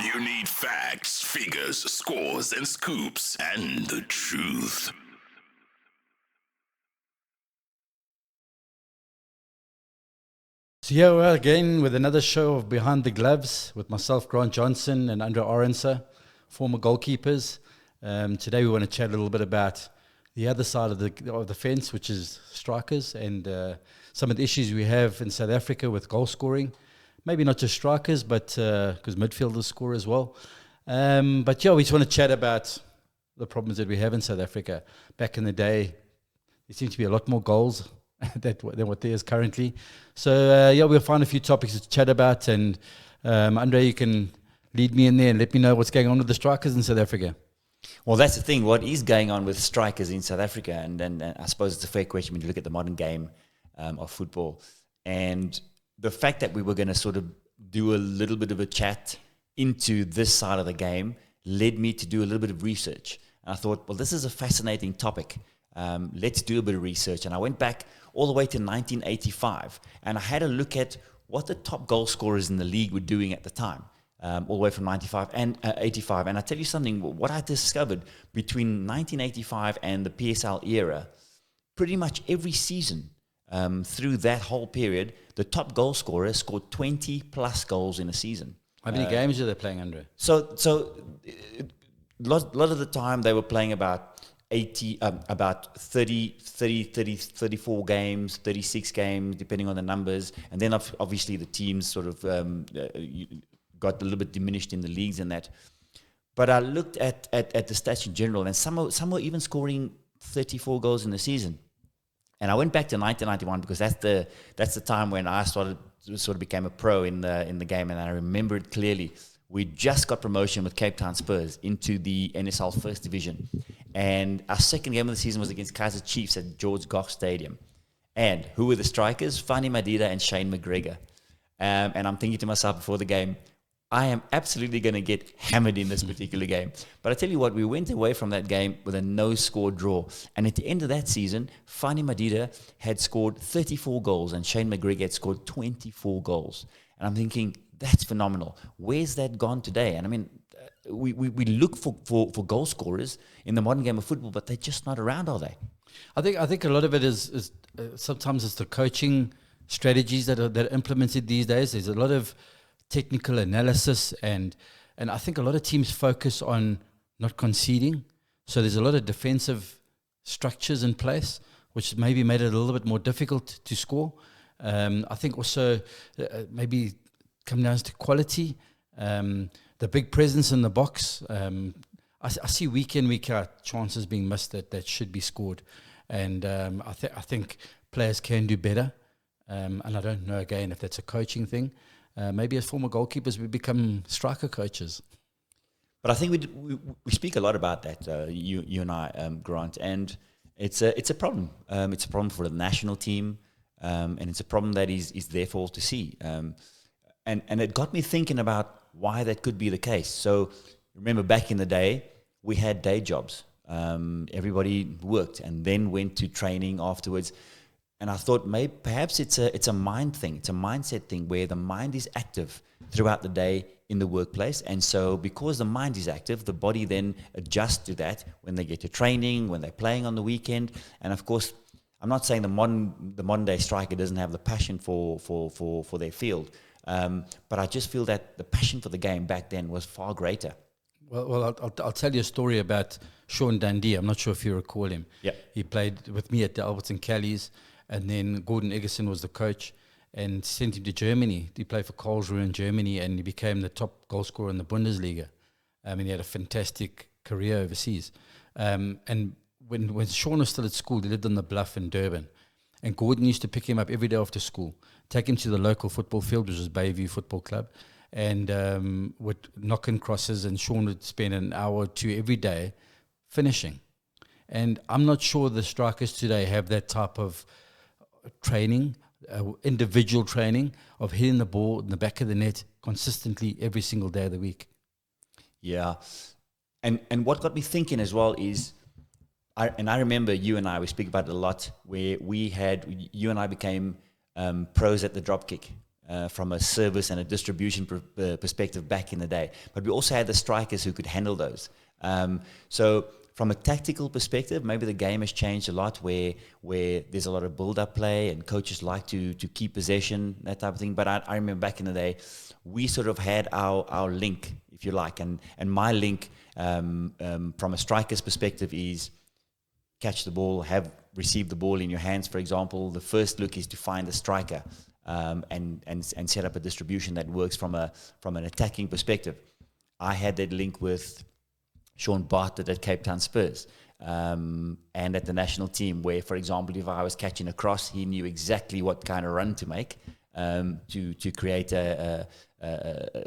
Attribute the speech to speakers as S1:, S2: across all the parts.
S1: You need facts, figures, scores, and scoops, and the truth.
S2: So here we are again with another show of Behind the Gloves with myself, Grant Johnson, and Andre Arendse, former goalkeepers. Today we want to chat a little bit about the other side of the fence, which is strikers, and some of the issues we have in South Africa with goal scoring. Maybe not just strikers, but because midfielders score as well. But yeah, we just want to chat about the problems that we have in South Africa. Back in the day, there seemed to be a lot more goals than what there is currently. So yeah, we'll find a few topics to chat about, and Andre, you can lead me in there and let me know what's going on with the strikers in South Africa.
S3: Well, that's the thing. What is going on with strikers in South Africa? And I suppose it's a fair question when you look at the modern game of football. And the fact that we were going to sort of do a little bit of a chat into this side of the game led me to do a little bit of research. And I thought, well, this is a fascinating topic. Let's do a bit of research. And I went back all the way to 1985, and I had a look at what the top goal scorers in the league were doing at the time, all the way from 95 and 85. And I tell you something, what I discovered between 1985 and the PSL era, pretty much every season through that whole period, the top goal scorer scored 20 plus goals in a season.
S2: How many games are they playing, Andre?
S3: So a lot of the time they were playing about 34 games, 36 games, depending on the numbers. And then obviously the teams sort of got a little bit diminished in the leagues and that. But I looked at the stats in general, and some were even scoring 34 goals in the season. And I went back to 1991 because that's the time when I sort of became a pro in the game, and I remember it clearly. We just got promotion with Cape Town Spurs into the NSL First Division. And our second game of the season was against Kaizer Chiefs at George Gough Stadium. And who were the strikers? Fanny Madida and Shane McGregor. And I'm thinking to myself before the game, I am absolutely going to get hammered in this particular game. But I tell you what, we went away from that game with a no-score draw. And at the end of that season, Fanny Madida had scored 34 goals and Shane McGregor had scored 24 goals. And I'm thinking, that's phenomenal. Where's that gone today? And I mean, we look for goal scorers in the modern game of football, but they're just not around, are they?
S2: I think a lot of it is sometimes it's the coaching strategies that are implemented these days. There's a lot of technical analysis, and I think a lot of teams focus on not conceding. So there's a lot of defensive structures in place, which maybe made it a little bit more difficult to score. I think also maybe come down to quality, the big presence in the box. I see week in, week out chances being missed that should be scored, and I think players can do better. And I don't know again if that's a coaching thing. Maybe as former goalkeepers, we become striker coaches.
S3: But I think we speak a lot about that, you and I, Grant, and it's a problem. It's a problem for the national team, and it's a problem that is there for all to see. And it got me thinking about why that could be the case. So remember, back in the day, we had day jobs. Everybody worked and then went to training afterwards. And I thought perhaps it's a mind thing. It's a mindset thing where the mind is active throughout the day in the workplace. And so because the mind is active, the body then adjusts to that when they get to training, when they're playing on the weekend. And of course, I'm not saying the modern day striker doesn't have the passion for their field. But I just feel that the passion for the game back then was far greater.
S2: Well, I'll tell you a story about Sean Dundee. I'm not sure if you recall him.
S3: Yeah.
S2: He played with me at the Albertson Callies, and then Gordon Eggerson was the coach and sent him to Germany. He played for Karlsruhe in Germany, and he became the top goal scorer in the Bundesliga. And he had a fantastic career overseas. And when Sean was still at school, he lived on the Bluff in Durban. And Gordon used to pick him up every day after school, take him to the local football field, which was Bayview Football Club, and would knock in crosses, and Sean would spend an hour or two every day finishing. And I'm not sure the strikers today have that type of training, individual training, of hitting the ball in the back of the net consistently every single day of the week.
S3: Yeah. And what got me thinking as well is, I remember you and I, we speak about it a lot, where you and I became pros at the drop kick. from a service and a distribution perspective back in the day. But we also had the strikers who could handle those. So from a tactical perspective, maybe the game has changed a lot where there's a lot of build-up play and coaches like to keep possession, that type of thing. But I remember back in the day, we sort of had our link, if you like. And my link from a striker's perspective is catch the ball, receive the ball in your hands, for example. The first look is to find the striker and set up a distribution that works from an attacking perspective. I had that link with Sean Bartlett at Cape Town Spurs and at the national team, where, for example, if I was catching a cross, he knew exactly what kind of run to make to create a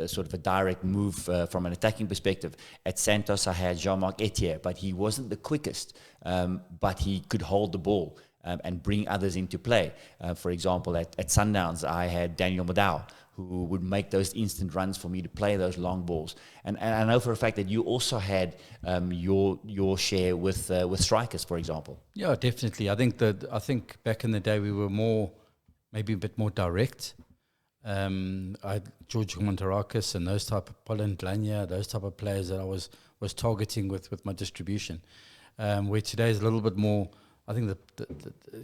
S3: sort of a direct move from an attacking perspective. At Santos, I had Jean-Marc Etier, but he wasn't the quickest, but he could hold the ball and bring others into play. For example, at Sundowns, I had Daniel Madau, who would make those instant runs for me to play those long balls. And I know for a fact that you also had your share with strikers, for example.
S2: Yeah, definitely. I think back in the day we were maybe a bit more direct. I had George Montarakis and those type of Poland Lanya, those type of players that I was targeting with my distribution. Where today is a little bit more. I think that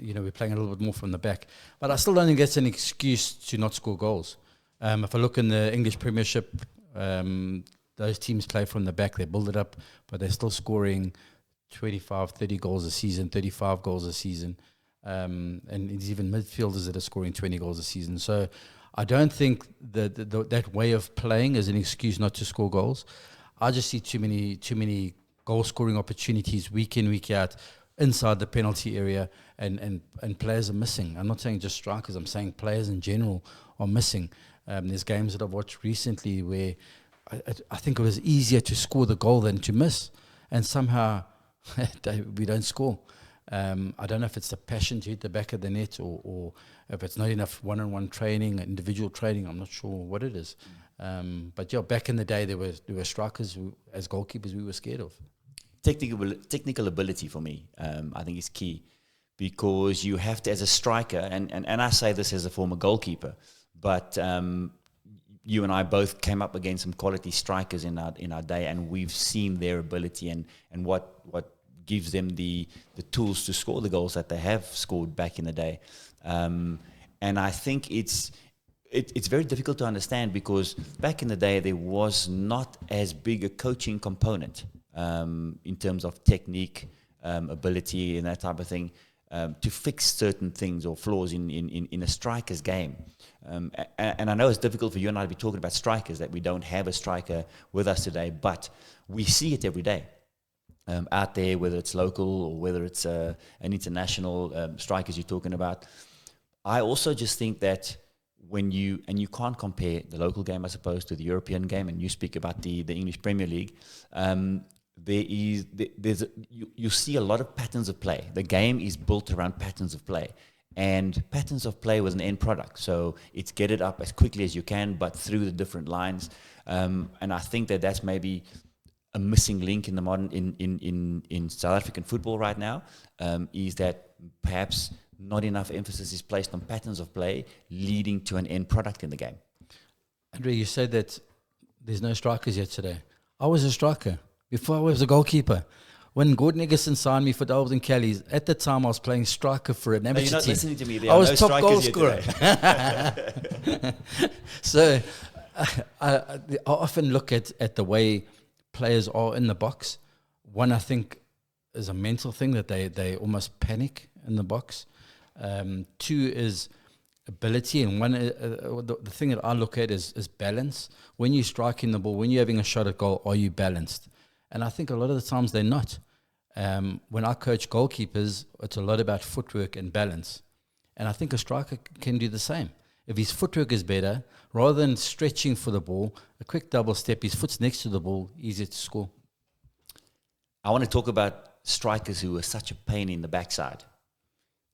S2: we're playing a little bit more from the back, but I still don't think that's an excuse to not score goals. If I look in the English Premiership, those teams play from the back, they build it up, but they're still scoring 25, 30 goals a season, 35 goals a season. And it's even midfielders that are scoring 20 goals a season. So I don't think that way of playing is an excuse not to score goals. I just see too many goal-scoring opportunities week in, week out, inside the penalty area, and players are missing. I'm not saying just strikers, I'm saying players in general are missing. There's games that I've watched recently where I think it was easier to score the goal than to miss, and somehow we don't score. I don't know if it's the passion to hit the back of the net or if it's not enough one-on-one training, individual training. I'm not sure what it is. But yeah, back in the day there were strikers who, as goalkeepers, we were scared of.
S3: Technical ability for me, I think, is key, because you have to, as a striker, and I say this as a former goalkeeper, but you and I both came up against some quality strikers in our day, and we've seen their ability and what gives them the tools to score the goals that they have scored back in the day. And I think it's very difficult to understand, because back in the day there was not as big a coaching component in terms of technique, ability, and that type of thing, to fix certain things or flaws in a striker's game. And I know it's difficult for you and I to be talking about strikers, that we don't have a striker with us today, but we see it every day out there, whether it's local or whether it's an international strikers you're talking about. I also just think that and you can't compare the local game, I suppose, to the European game, and you speak about the English Premier League. You see a lot of patterns of play. The game is built around patterns of play, and patterns of play with an end product. So it's get it up as quickly as you can, but through the different lines. And I think that's maybe a missing link in the modern in South African football right now, is that perhaps not enough emphasis is placed on patterns of play leading to an end product in the game.
S2: Andre, you said that there's no strikers yet today. I was a striker before I was a goalkeeper. When Gordon Eggerson signed me for the Arendse Callies, at the time I was playing striker for an amateur team.
S3: You're not listening to me. There
S2: I
S3: are
S2: was
S3: no
S2: top goal
S3: strikers
S2: scorer. So I often look at the way players are in the box. One, I think, is a mental thing, that they almost panic in the box. Two is ability, and one the thing that I look at is balance. When you're striking the ball, when you're having a shot at goal, are you balanced? And I think a lot of the times they're not. When I coach goalkeepers, it's a lot about footwork and balance. And I think a striker can do the same. If his footwork is better, rather than stretching for the ball, a quick double step, his foot's next to the ball, easier to score.
S3: I want to talk about strikers who were such a pain in the backside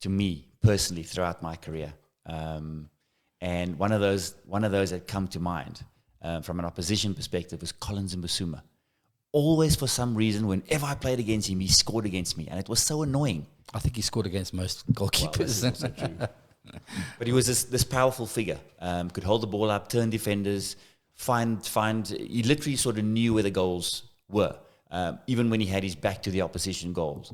S3: to me personally throughout my career. And one of those that come to mind from an opposition perspective was Collins Mbasuma. Always, for some reason, whenever I played against him, he scored against me, and it was so annoying.
S2: I think he scored against most goalkeepers.
S3: Well, that's also true. But he was this powerful figure. Could hold the ball up, turn defenders, find. He literally sort of knew where the goals were, even when he had his back to the opposition goals.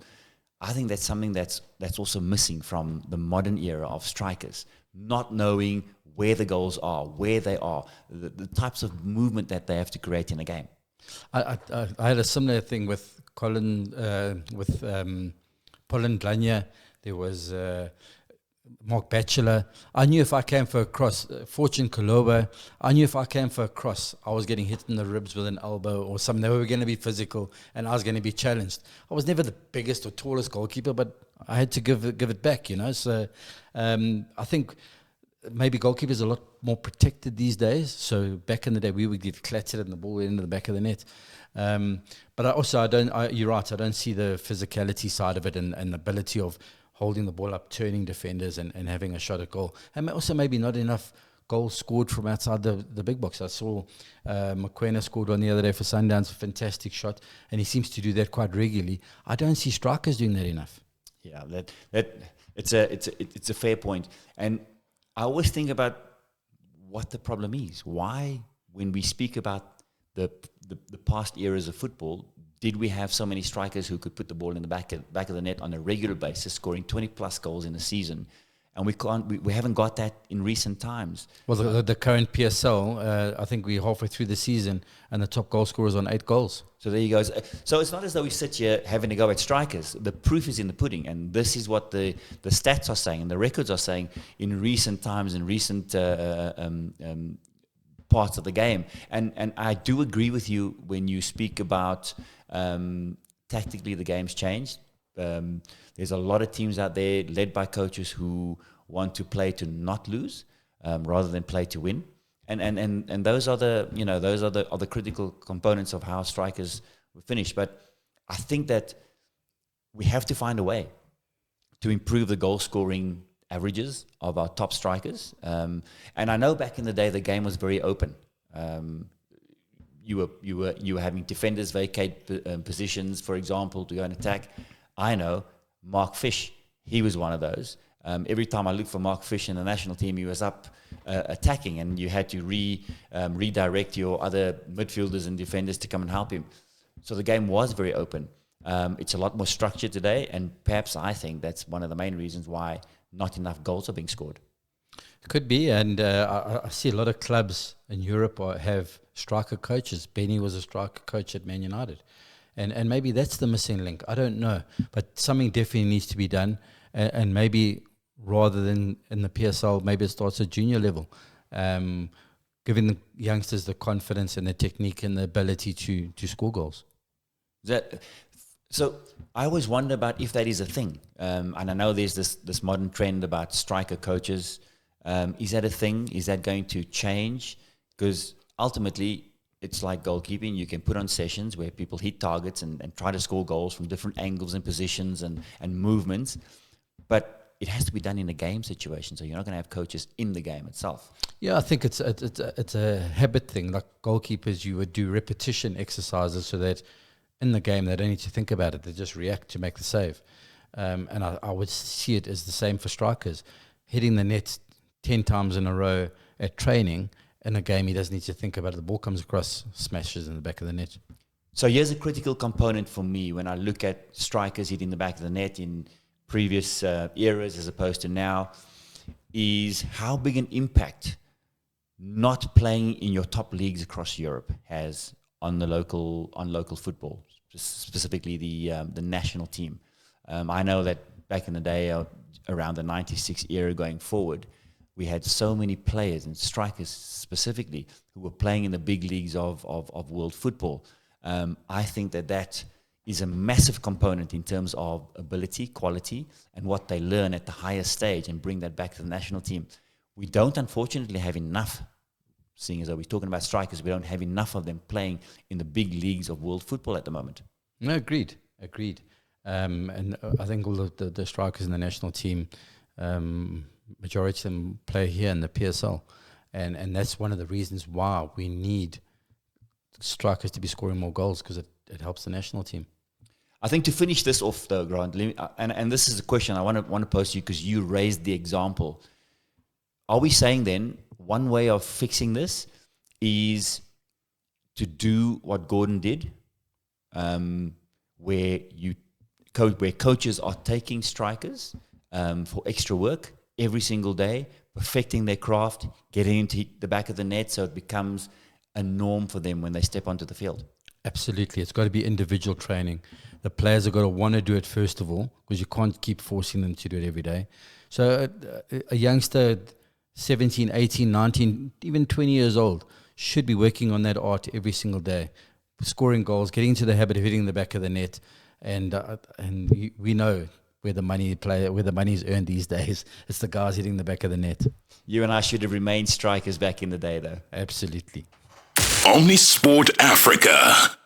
S3: I think that's something that's also missing from the modern era of strikers, not knowing where the goals are, where they are, the types of movement that they have to create in a game.
S2: I had a similar thing with Colin, Polin Glanya. There was Mark Batchelor. I knew if I came for a cross, Fortune Kaloba, I knew if I came for a cross, I was getting hit in the ribs with an elbow or something. They were going to be physical and I was going to be challenged. I was never the biggest or tallest goalkeeper, but I had to give it back, you know. So I think maybe goalkeepers are a lot more protected these days. So back in the day, we would get clattered and the ball went into the back of the net. But you're right, I don't see the physicality side of it and the ability of holding the ball up, turning defenders and having a shot at goal. And also maybe not enough goals scored from outside the big box. I saw Mokoena scored one the other day for Sundowns, a fantastic shot, and he seems to do that quite regularly. I don't see strikers doing that enough.
S3: Yeah, that it's a fair point. And I always think about what the problem is. Why, when we speak about the past eras of football, did we have so many strikers who could put the ball in the back of the net on a regular basis, scoring 20 plus goals in a season? And we haven't got that in recent times.
S2: Well, the current PSL, I think we're halfway through the season, and the top goal scorer is on 8 goals.
S3: So there you go. So it's not as though we sit here having to go at strikers. The proof is in the pudding, and this is what the stats are saying and the records are saying in recent times and recent parts of the game. And I do agree with you when you speak about tactically the game's changed. There's a lot of teams out there led by coaches who want to play to not lose rather than play to win. And those are the critical components of how strikers will finish. But I think that we have to find a way to improve the goal scoring averages of our top strikers. And I know back in the day the game was very open. You were having defenders vacate positions, for example, to go and attack. I know Mark Fish, he was one of those. Every time I looked for Mark Fish in the national team, he was up attacking, and you had to redirect your other midfielders and defenders to come and help him. So the game was very open. It's a lot more structured today, and perhaps I think that's one of the main reasons why not enough goals are being scored.
S2: Could be, and I see a lot of clubs in Europe have striker coaches. Benny was a striker coach at Man United. And maybe that's the missing link. I don't know. But something definitely needs to be done. And maybe rather than in the PSL, maybe it starts at junior level. Giving the youngsters the confidence and the technique and the ability to score goals.
S3: So I always wonder about if that is a thing. And I know there's this modern trend about striker coaches. Is that a thing? Is that going to change? Because ultimately, it's like goalkeeping. You can put on sessions where people hit targets and try to score goals from different angles and positions and movements. But it has to be done in a game situation. So you're not going to have coaches in the game itself.
S2: Yeah, I think it's a habit thing. Like goalkeepers, you would do repetition exercises so that in the game they don't need to think about it. They just react to make the save. And I would see it as the same for strikers. Hitting the net 10 times in a row at training. In a game, he doesn't need to think about it. The ball comes across, smashes in the back of the net.
S3: So here's a critical component for me when I look at strikers hitting the back of the net in previous eras as opposed to now, is how big an impact not playing in your top leagues across Europe has on local football, specifically the national team. I know that back in the day, around the 96 era going forward, we had so many players and strikers specifically who were playing in the big leagues of world football. I think that is a massive component in terms of ability, quality, and what they learn at the highest stage and bring that back to the national team. We don't, unfortunately, have enough, seeing as though we're talking about strikers, we don't have enough of them playing in the big leagues of world football at the moment.
S2: No, agreed. And I think all of the strikers in the national team, majority of them play here in the PSL, and that's one of the reasons why we need strikers to be scoring more goals, because it helps the national team.
S3: I think to finish this off though, Grant, and this is a question I want to pose to you because you raised the example. are we saying then one way of fixing this is to do what Gordon did, where coaches are taking strikers for extra work every single day, perfecting their craft, getting into the back of the net so it becomes a norm for them when they step onto the field?
S2: Absolutely. It's got to be individual training. The players have got to want to do it first of all, because you can't keep forcing them to do it every day. So a youngster, 17, 18, 19, even 20 years old, should be working on that art every single day, scoring goals, getting into the habit of hitting the back of the net. And we know where the money is earned these days. It's the guys hitting the back of the net.
S3: You and I should have remained strikers back in the day, though.
S2: Absolutely.
S1: Omni Sport Africa.